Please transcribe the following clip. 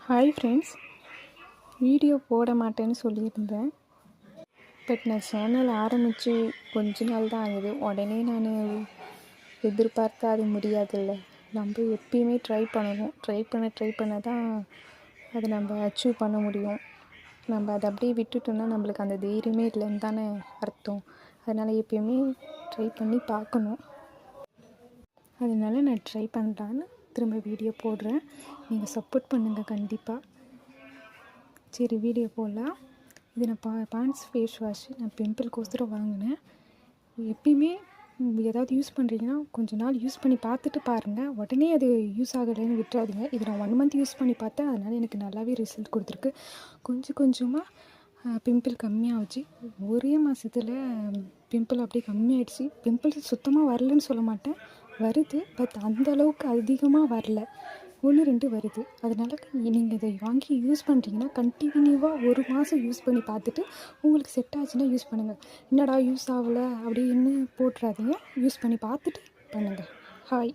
Hi friends, video போட மாட்டேன்னு சொல்லியிருந்தேன். பட் நான் சேனல் ஆரம்பித்து கொஞ்ச நாள் தான் ஆகுது. உடனே நான் எதிர்பார்த்தா அது முடியாதுல்ல. நம்ம எப்பயுமே ட்ரை பண்ணணும். ட்ரை பண்ண தான் அதை நம்ம அச்சீவ் பண்ண முடியும். நம்ம அதை அப்படியே விட்டுட்டோம்னா நம்மளுக்கு அந்த தைரியமே இல்லைன்னு தானே அர்த்தம். அதனால் எப்பயுமே ட்ரை பண்ணி பார்க்கணும். அதனால் நான் ட்ரை பண்ணலான்னு திரும்ப வீடியோ போடுறேன். நீங்கள் சப்போர்ட் பண்ணுங்கள் கண்டிப்பாக. சரி, வீடியோ போடலாம். இது நான் பாண்ட்ஸ் ஃபேஸ் வாஷ் நான் பிம்பிள்கோசரம் வாங்கினேன். எப்பயுமே ஏதாவது யூஸ் பண்ணுறீங்கன்னா கொஞ்ச நாள் யூஸ் பண்ணி பார்த்துட்டு பாருங்கள். உடனே அது யூஸ் ஆகலைன்னு விட்டுறாதீங்க. இது நான் 1 மந்த் யூஸ் பண்ணி பார்த்தேன். அதனால் எனக்கு நல்லாவே ரிசல்ட் கொடுத்துருக்கு. கொஞ்சம் கொஞ்சமாக பிம்பிள் கம்மியாகிடுச்சு. ஒரே மாதத்தில் பிம்பிள் அப்படியே கம்மியாகிடுச்சு. பிம்பிள்ஸ் சுத்தமாக வரலன்னு சொல்ல மாட்டேன், வருது. பட் அந்தளவுக்கு அதிகமாக வரல, 1-2 வருது. அதனால் நீங்கள் இதை வாங்கி யூஸ் பண்ணுறீங்கன்னா கண்டினியூவாக 1 மாதம் யூஸ் பண்ணி பார்த்துட்டு உங்களுக்கு செட் ஆச்சுன்னா யூஸ் பண்ணுங்கள். என்னடா யூஸ் ஆகலை அப்படின்னு போட்டுறாதீங்க. யூஸ் பண்ணி பார்த்துட்டு பண்ணுங்கள். ஹாய்.